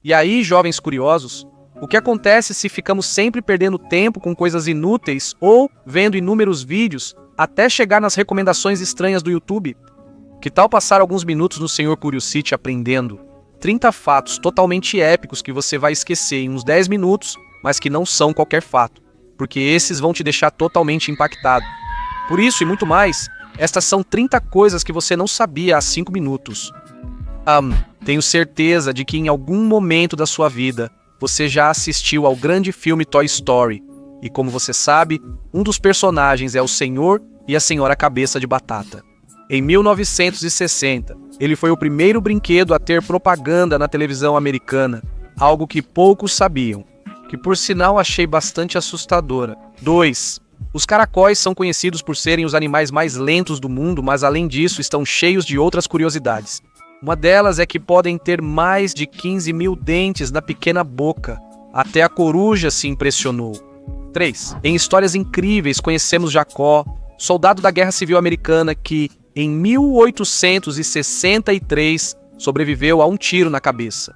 E aí, jovens curiosos, o que acontece se ficamos sempre perdendo tempo com coisas inúteis ou vendo inúmeros vídeos até chegar nas recomendações estranhas do YouTube? Que tal passar alguns minutos no Sr. Curiosity aprendendo 30 fatos totalmente épicos que você vai esquecer em uns 10 minutos, mas que não são qualquer fato, porque esses vão te deixar totalmente impactado. Por isso e muito mais, estas são 30 coisas que você não sabia há 5 minutos. Tenho certeza de que em algum momento da sua vida você já assistiu ao grande filme Toy Story, e como você sabe, um dos personagens é o Senhor e a Senhora Cabeça de Batata. Em 1960, ele foi o primeiro brinquedo a ter propaganda na televisão americana, algo que poucos sabiam, que por sinal achei bastante assustadora. 2. Os caracóis são conhecidos por serem os animais mais lentos do mundo, mas além disso estão cheios de outras curiosidades. Uma delas é que podem ter mais de 15 mil dentes na pequena boca. Até a coruja se impressionou. 3. Em histórias incríveis conhecemos Jacó, soldado da Guerra Civil Americana que, em 1863, sobreviveu a um tiro na cabeça.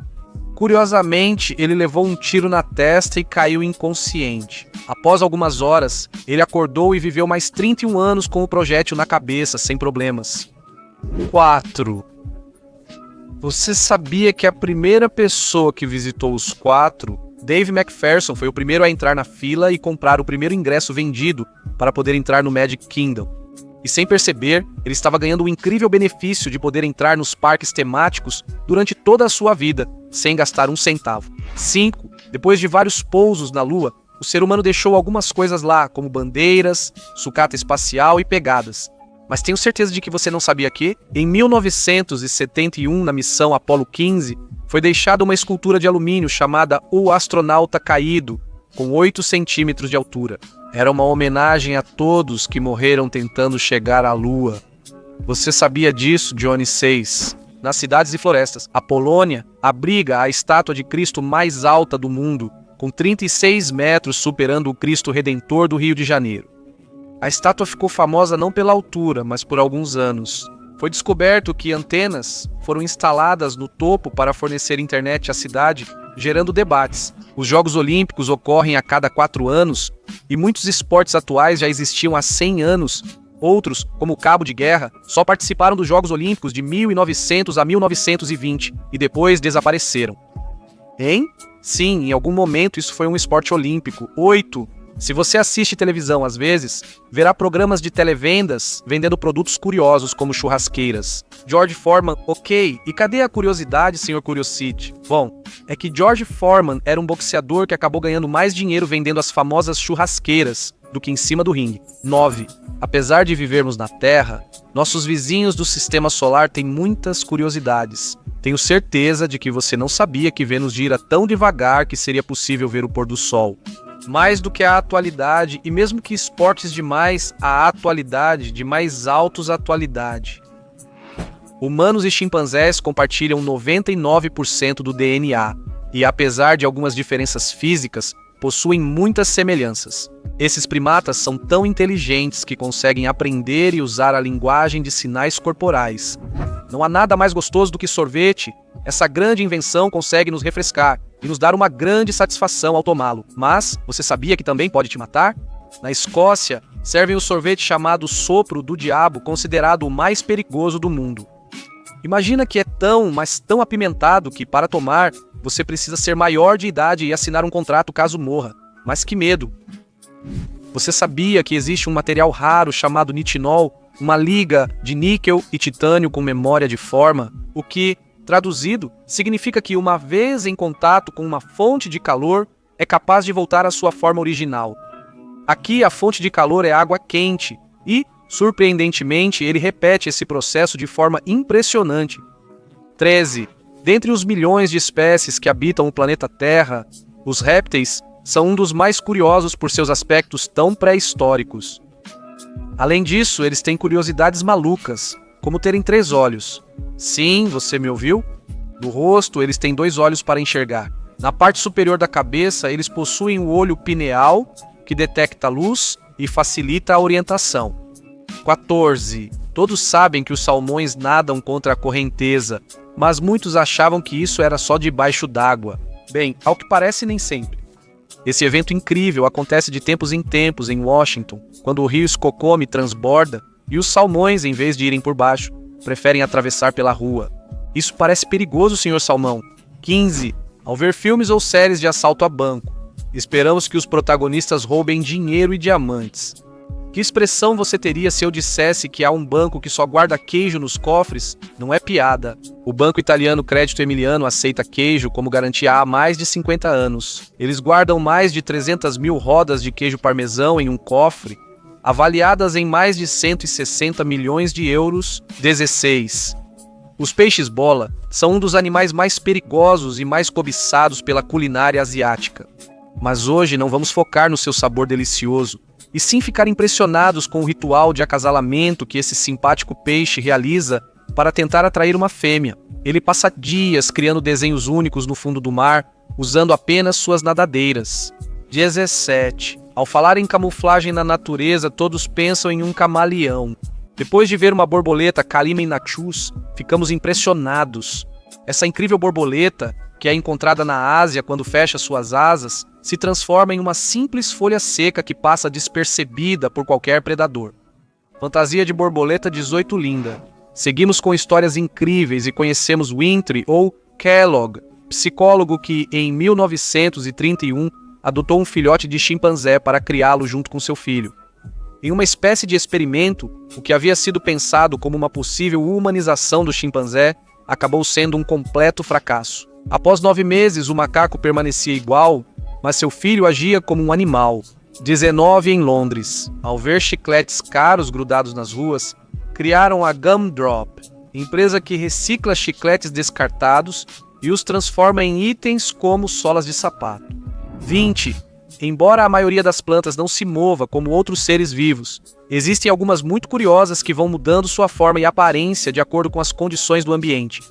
Curiosamente, ele levou um tiro na testa e caiu inconsciente. Após algumas horas, ele acordou e viveu mais 31 anos com o projétil na cabeça, sem problemas. 4. Você sabia que a primeira pessoa que visitou os 4, Dave McPherson, foi o primeiro a entrar na fila e comprar o primeiro ingresso vendido para poder entrar no Magic Kingdom? E sem perceber, ele estava ganhando o incrível benefício de poder entrar nos parques temáticos durante toda a sua vida, sem gastar um centavo. 5. Depois de vários pousos na Lua, o ser humano deixou algumas coisas lá, como bandeiras, sucata espacial e pegadas. Mas tenho certeza de que você não sabia que, em 1971, na missão Apollo 15, foi deixada uma escultura de alumínio chamada O Astronauta Caído, com 8 centímetros de altura. Era uma homenagem a todos que morreram tentando chegar à Lua. Você sabia disso, Johnny 6? Nas cidades e florestas, a Polônia abriga a estátua de Cristo mais alta do mundo, com 36 metros superando o Cristo Redentor do Rio de Janeiro. A estátua ficou famosa não pela altura, mas por alguns anos. Foi descoberto que antenas foram instaladas no topo para fornecer internet à cidade, gerando debates. Os Jogos Olímpicos ocorrem a cada 4 anos e muitos esportes atuais já existiam há 100 anos. Outros, como o cabo de guerra, só participaram dos Jogos Olímpicos de 1900 a 1920 e depois desapareceram. Sim, em algum momento isso foi um esporte olímpico. 8. Se você assiste televisão às vezes, verá programas de televendas vendendo produtos curiosos como churrasqueiras. George Foreman, ok, e cadê a curiosidade, Sr. Curiosity? Bom, é que George Foreman era um boxeador que acabou ganhando mais dinheiro vendendo as famosas churrasqueiras do que em cima do ringue. 9. Apesar de vivermos na Terra, nossos vizinhos do Sistema Solar têm muitas curiosidades. Tenho certeza de que você não sabia que Vênus gira tão devagar que seria possível ver o pôr do Sol. Mais do que a atualidade, e mesmo que esportes demais, a atualidade de mais altos atualidade. Humanos e chimpanzés compartilham 99% do DNA, e apesar de algumas diferenças físicas, possuem muitas semelhanças. Esses primatas são tão inteligentes que conseguem aprender e usar a linguagem de sinais corporais. Não há nada mais gostoso do que sorvete. Essa grande invenção consegue nos refrescar e nos dar uma grande satisfação ao tomá-lo. Mas você sabia que também pode te matar? Na Escócia, servem o sorvete chamado sopro do diabo, considerado o mais perigoso do mundo. Imagina que é mas tão apimentado que, para tomar, você precisa ser maior de idade e assinar um contrato caso morra. Mas que medo! Você sabia que existe um material raro chamado nitinol, uma liga de níquel e titânio com memória de forma, o que, traduzido, significa que uma vez em contato com uma fonte de calor, é capaz de voltar à sua forma original. Aqui a fonte de calor é água quente e, surpreendentemente, ele repete esse processo de forma impressionante. 13. Dentre os milhões de espécies que habitam o planeta Terra, os répteis são um dos mais curiosos por seus aspectos tão pré-históricos. Além disso, eles têm curiosidades malucas, como terem 3 olhos. Sim, você me ouviu? No rosto, eles têm 2 olhos para enxergar. Na parte superior da cabeça, eles possuem o olho pineal, que detecta a luz e facilita a orientação. 14. Todos sabem que os salmões nadam contra a correnteza, mas muitos achavam que isso era só debaixo d'água. Bem, ao que parece, nem sempre. Esse evento incrível acontece de tempos em tempos em Washington, quando o rio Snoqualmie transborda e os salmões, em vez de irem por baixo, preferem atravessar pela rua. Isso parece perigoso, Sr. Salmão. 15. Ao ver filmes ou séries de assalto a banco, esperamos que os protagonistas roubem dinheiro e diamantes. Que expressão você teria se eu dissesse que há um banco que só guarda queijo nos cofres? Não é piada. O banco italiano Crédito Emiliano aceita queijo como garantia há mais de 50 anos. Eles guardam mais de 300 mil rodas de queijo parmesão em um cofre, avaliadas em mais de 160 milhões de euros. 16. Os peixes-bola são um dos animais mais perigosos e mais cobiçados pela culinária asiática. Mas hoje não vamos focar no seu sabor delicioso, e sim ficar impressionados com o ritual de acasalamento que esse simpático peixe realiza para tentar atrair uma fêmea. Ele passa dias criando desenhos únicos no fundo do mar, usando apenas suas nadadeiras. 17. Ao falar em camuflagem na natureza, todos pensam em um camaleão. Depois de ver uma borboleta Kalimen nachus, ficamos impressionados. Essa incrível borboleta, que é encontrada na Ásia quando fecha suas asas, se transforma em uma simples folha seca que passa despercebida por qualquer predador. Fantasia de borboleta 18 linda. Seguimos com histórias incríveis e conhecemos Winthrop ou Kellogg, psicólogo que, em 1931, adotou um filhote de chimpanzé para criá-lo junto com seu filho. Em uma espécie de experimento, o que havia sido pensado como uma possível humanização do chimpanzé acabou sendo um completo fracasso. Após 9 meses, o macaco permanecia igual, mas seu filho agia como um animal. 19 em Londres. Ao ver chicletes caros grudados nas ruas, criaram a Gumdrop, empresa que recicla chicletes descartados e os transforma em itens como solas de sapato. 20. Embora a maioria das plantas não se mova como outros seres vivos, existem algumas muito curiosas que vão mudando sua forma e aparência de acordo com as condições do ambiente.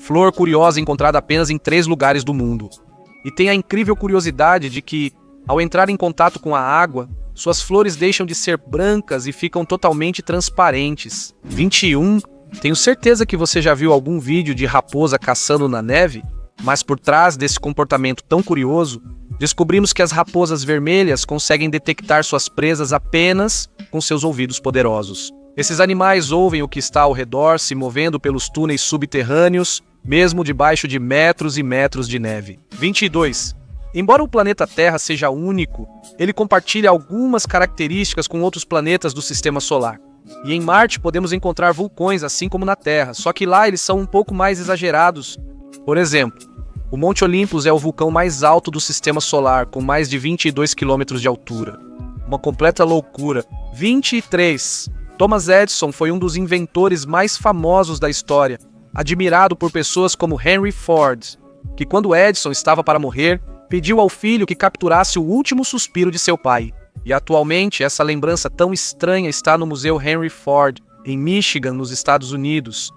Flor curiosa encontrada apenas em 3 lugares do mundo. E tem a incrível curiosidade de que, ao entrar em contato com a água, suas flores deixam de ser brancas e ficam totalmente transparentes. 21. Tenho certeza que você já viu algum vídeo de raposa caçando na neve, mas por trás desse comportamento tão curioso, descobrimos que as raposas vermelhas conseguem detectar suas presas apenas com seus ouvidos poderosos. Esses animais ouvem o que está ao redor se movendo pelos túneis subterrâneos, mesmo debaixo de metros e metros de neve. 22. Embora o planeta Terra seja único, ele compartilha algumas características com outros planetas do Sistema Solar. E em Marte podemos encontrar vulcões assim como na Terra, só que lá eles são um pouco mais exagerados. Por exemplo, o Monte Olympus é o vulcão mais alto do Sistema Solar, com mais de 22 km de altura. Uma completa loucura. 23. Thomas Edison foi um dos inventores mais famosos da história, admirado por pessoas como Henry Ford, que quando Edison estava para morrer, pediu ao filho que capturasse o último suspiro de seu pai. E atualmente essa lembrança tão estranha está no Museu Henry Ford, em Michigan, nos Estados Unidos.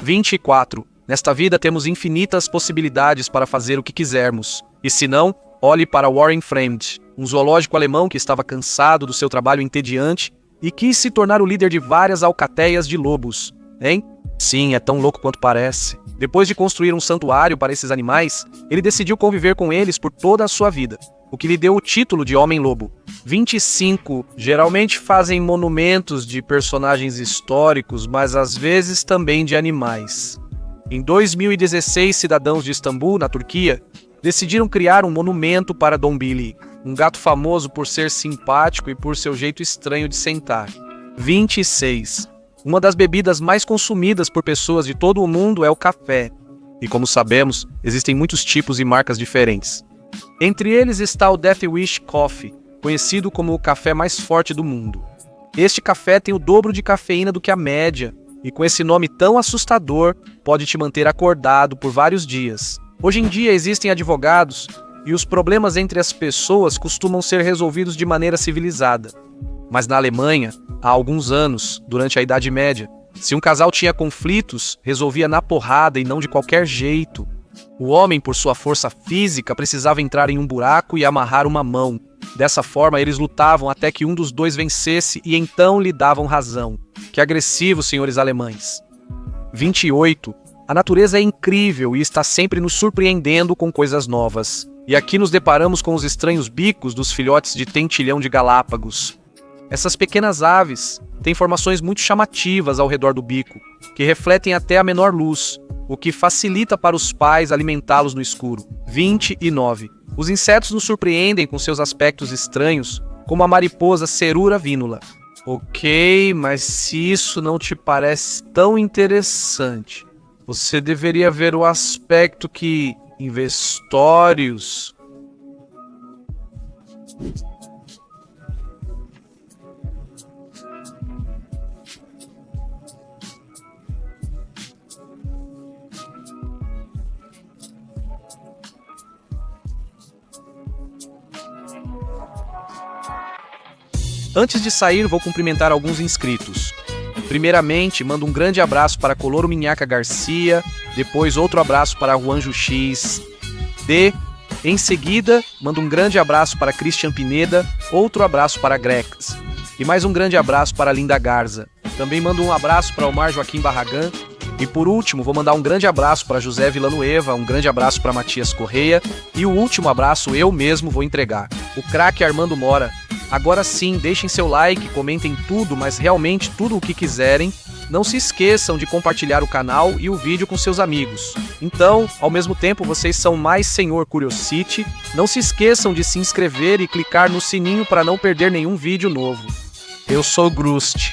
24. Nesta vida temos infinitas possibilidades para fazer o que quisermos. E se não, olhe para Warren Fremd, um zoológico alemão que estava cansado do seu trabalho entediante e quis se tornar o líder de várias alcateias de lobos. Hein? Sim, é tão louco quanto parece. Depois de construir um santuário para esses animais, ele decidiu conviver com eles por toda a sua vida, o que lhe deu o título de Homem-Lobo. 25. Geralmente fazem monumentos de personagens históricos, mas às vezes também de animais. Em 2016, cidadãos de Istambul, na Turquia, decidiram criar um monumento para Dombili, um gato famoso por ser simpático e por seu jeito estranho de sentar. 26. Uma das bebidas mais consumidas por pessoas de todo o mundo é o café. E como sabemos, existem muitos tipos e marcas diferentes. Entre eles está o Death Wish Coffee, conhecido como o café mais forte do mundo. Este café tem o dobro de cafeína do que a média, e com esse nome tão assustador, pode te manter acordado por vários dias. Hoje em dia existem advogados, e os problemas entre as pessoas costumam ser resolvidos de maneira civilizada. Mas na Alemanha, há alguns anos, durante a Idade Média, se um casal tinha conflitos, resolvia na porrada e não de qualquer jeito. O homem, por sua força física, precisava entrar em um buraco e amarrar uma mão. Dessa forma, eles lutavam até que um dos dois vencesse e então lhe davam razão. Que agressivos, senhores alemães. 28. A natureza é incrível e está sempre nos surpreendendo com coisas novas. E aqui nos deparamos com os estranhos bicos dos filhotes de tentilhão de Galápagos. Essas pequenas aves têm formações muito chamativas ao redor do bico, que refletem até a menor luz, o que facilita para os pais alimentá-los no escuro. 29. Os insetos nos surpreendem com seus aspectos estranhos, como a mariposa Cerura vínula. Ok, mas se isso não te parece tão interessante, você deveria ver o aspecto que Investórios. Antes de sair, vou cumprimentar alguns inscritos. Primeiramente, mando um grande abraço para Coloro Minhaca Garcia, depois outro abraço para Juanjo X D. Em seguida, mando um grande abraço para Christian Pineda, outro abraço para Grex e mais um grande abraço para Linda Garza. Também mando um abraço para Omar Joaquim Barragan. E por último, vou mandar um grande abraço para José Villanueva, um grande abraço para Matias Correia e o último abraço eu mesmo vou entregar, o craque Armando Mora. Agora sim, deixem seu like, comentem tudo, mas realmente tudo o que quiserem. Não se esqueçam de compartilhar o canal e o vídeo com seus amigos. Então, ao mesmo tempo, vocês são mais Senhor Curiosity. Não se esqueçam de se inscrever e clicar no sininho para não perder nenhum vídeo novo. Eu sou Grust.